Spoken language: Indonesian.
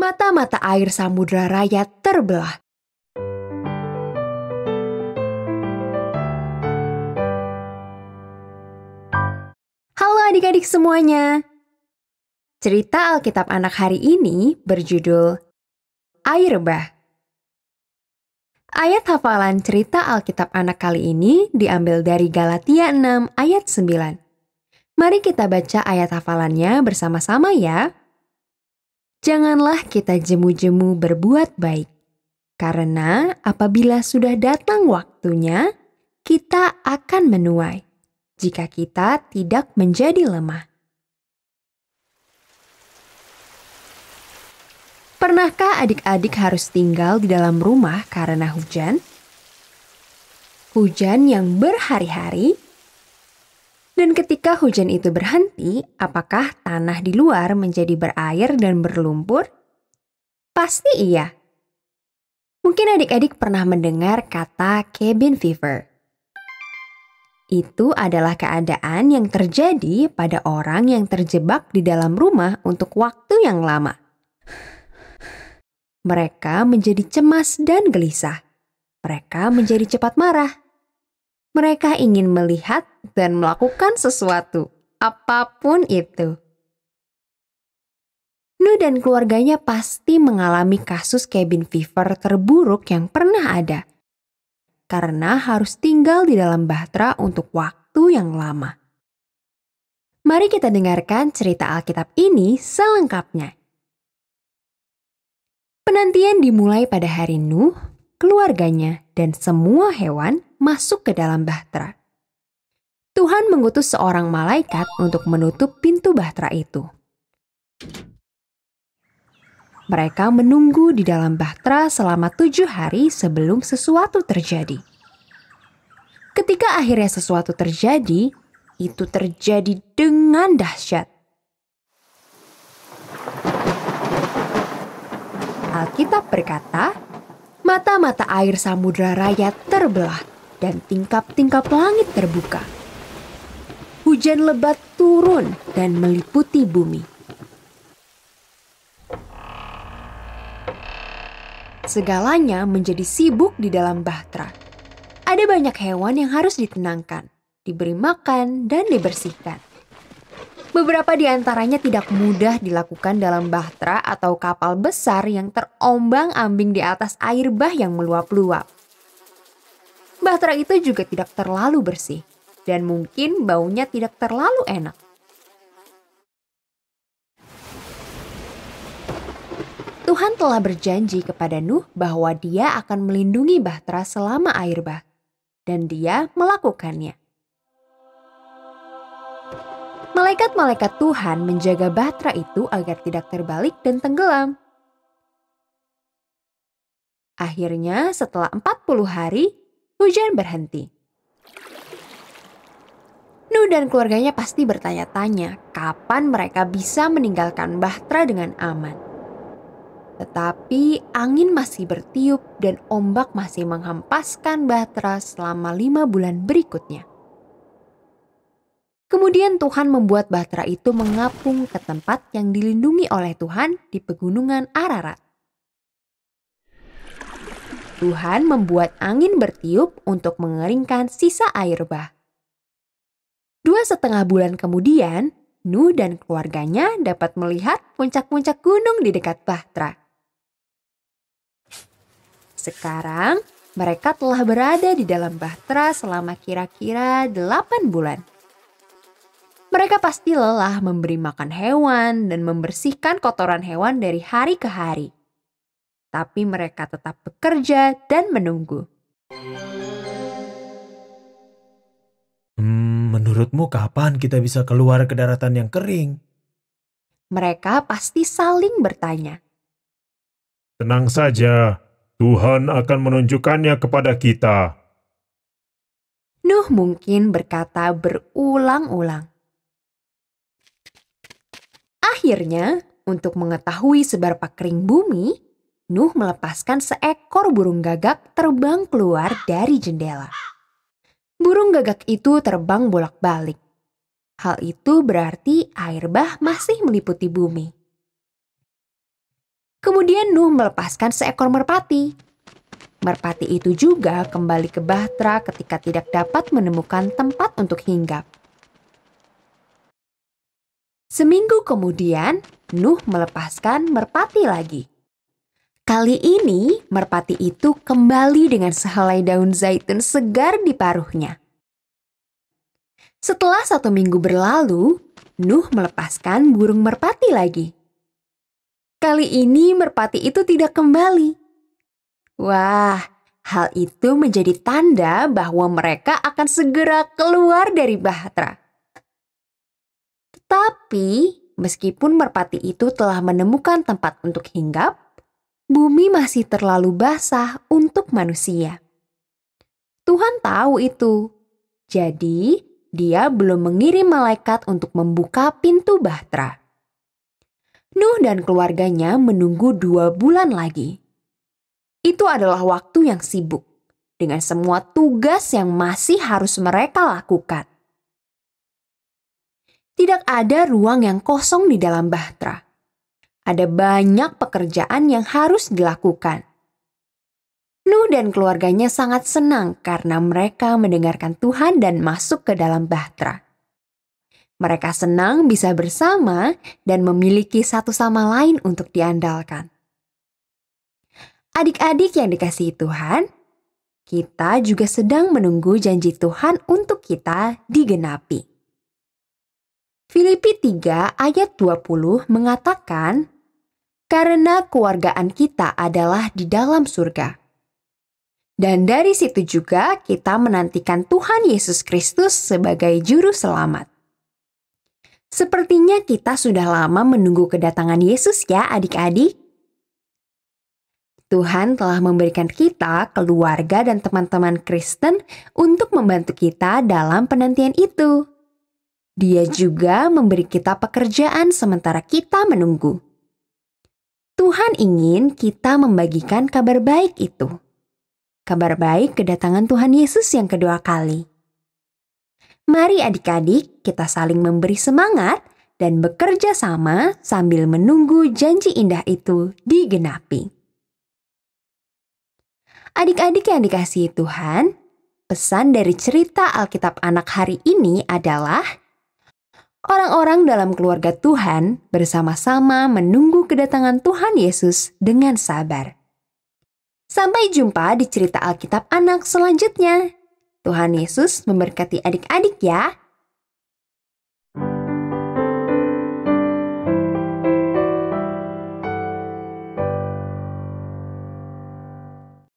Mata-mata air Samudra Raya terbelah. Halo adik-adik semuanya. Cerita Alkitab anak hari ini berjudul Air Bah. Ayat hafalan cerita Alkitab anak kali ini diambil dari Galatia 6 ayat 9. Mari kita baca ayat hafalannya bersama-sama ya. Janganlah kita jemu-jemu berbuat baik, karena apabila sudah datang waktunya, kita akan menuai, jika kita tidak menjadi lemah. Pernahkah adik-adik harus tinggal di dalam rumah karena hujan? Hujan yang berhari-hari? Dan ketika hujan itu berhenti, apakah tanah di luar menjadi berair dan berlumpur? Pasti iya. Mungkin adik-adik pernah mendengar kata cabin fever. Itu adalah keadaan yang terjadi pada orang yang terjebak di dalam rumah untuk waktu yang lama. Mereka menjadi cemas dan gelisah. Mereka menjadi cepat marah. Mereka ingin melihat dan melakukan sesuatu, apapun itu. Nuh dan keluarganya pasti mengalami kasus cabin fever terburuk yang pernah ada, karena harus tinggal di dalam bahtera untuk waktu yang lama. Mari kita dengarkan cerita Alkitab ini selengkapnya. Penantian dimulai pada hari Nuh, keluarganya, dan semua hewan masuk ke dalam bahtera. Tuhan mengutus seorang malaikat untuk menutup pintu bahtera itu. Mereka menunggu di dalam bahtera selama 7 hari sebelum sesuatu terjadi. Ketika akhirnya sesuatu terjadi, itu terjadi dengan dahsyat. Alkitab berkata, mata-mata air Samudra Raya terbelah dan tingkap-tingkap langit terbuka. Hujan lebat turun dan meliputi bumi. Segalanya menjadi sibuk di dalam bahtera. Ada banyak hewan yang harus ditenangkan, diberi makan, dan dibersihkan. Beberapa di antaranya tidak mudah dilakukan dalam bahtera atau kapal besar yang terombang-ambing di atas air bah yang meluap-luap. Bahtera itu juga tidak terlalu bersih, dan mungkin baunya tidak terlalu enak. Tuhan telah berjanji kepada Nuh bahwa Dia akan melindungi bahtera selama air bah, dan Dia melakukannya. Malaikat-malaikat Tuhan menjaga bahtera itu agar tidak terbalik dan tenggelam. Akhirnya setelah 40 hari, hujan berhenti. Nuh dan keluarganya pasti bertanya-tanya kapan mereka bisa meninggalkan bahtera dengan aman. Tetapi angin masih bertiup dan ombak masih menghempaskan bahtera selama 5 bulan berikutnya. Kemudian Tuhan membuat bahtera itu mengapung ke tempat yang dilindungi oleh Tuhan di pegunungan Ararat. Tuhan membuat angin bertiup untuk mengeringkan sisa air bah. 2,5 bulan kemudian, Nuh dan keluarganya dapat melihat puncak-puncak gunung di dekat bahtera. Sekarang, mereka telah berada di dalam bahtera selama kira-kira 8 bulan. Mereka pasti lelah memberi makan hewan dan membersihkan kotoran hewan dari hari ke hari. Tapi mereka tetap bekerja dan menunggu. Menurutmu kapan kita bisa keluar ke daratan yang kering? Mereka pasti saling bertanya. Tenang saja, Tuhan akan menunjukkannya kepada kita. Nuh mungkin berkata berulang-ulang. Akhirnya, untuk mengetahui seberapa kering bumi, Nuh melepaskan seekor burung gagak terbang keluar dari jendela. Burung gagak itu terbang bolak-balik. Hal itu berarti air bah masih meliputi bumi. Kemudian Nuh melepaskan seekor merpati. Merpati itu juga kembali ke bahtera ketika tidak dapat menemukan tempat untuk hinggap. Seminggu kemudian, Nuh melepaskan merpati lagi. Kali ini, merpati itu kembali dengan sehelai daun zaitun segar di paruhnya. Setelah 1 minggu berlalu, Nuh melepaskan burung merpati lagi. Kali ini merpati itu tidak kembali. Wah, hal itu menjadi tanda bahwa mereka akan segera keluar dari bahtera. Tetapi, meskipun merpati itu telah menemukan tempat untuk hinggap, bumi masih terlalu basah untuk manusia. Tuhan tahu itu. Jadi, Dia belum mengirim malaikat untuk membuka pintu bahtera. Nuh dan keluarganya menunggu 2 bulan lagi. Itu adalah waktu yang sibuk, dengan semua tugas yang masih harus mereka lakukan. Tidak ada ruang yang kosong di dalam bahtera. Ada banyak pekerjaan yang harus dilakukan. Nuh dan keluarganya sangat senang karena mereka mendengarkan Tuhan dan masuk ke dalam bahtera. Mereka senang bisa bersama dan memiliki satu sama lain untuk diandalkan. Adik-adik yang dikasihi Tuhan, kita juga sedang menunggu janji Tuhan untuk kita digenapi. Filipi 3 ayat 20 mengatakan, "Karena keluargaan kita adalah di dalam surga." Dan dari situ juga kita menantikan Tuhan Yesus Kristus sebagai juru selamat. Sepertinya kita sudah lama menunggu kedatangan Yesus ya adik-adik. Tuhan telah memberikan kita keluarga dan teman-teman Kristen untuk membantu kita dalam penantian itu. Dia juga memberi kita pekerjaan sementara kita menunggu. Tuhan ingin kita membagikan kabar baik itu. Kabar baik kedatangan Tuhan Yesus yang kedua kali. Mari adik-adik kita saling memberi semangat dan bekerja sama sambil menunggu janji indah itu digenapi. Adik-adik yang dikasihi Tuhan, pesan dari cerita Alkitab Anak hari ini adalah orang-orang dalam keluarga Tuhan bersama-sama menunggu kedatangan Tuhan Yesus dengan sabar. Sampai jumpa di cerita Alkitab Anak selanjutnya. Tuhan Yesus memberkati adik-adik ya.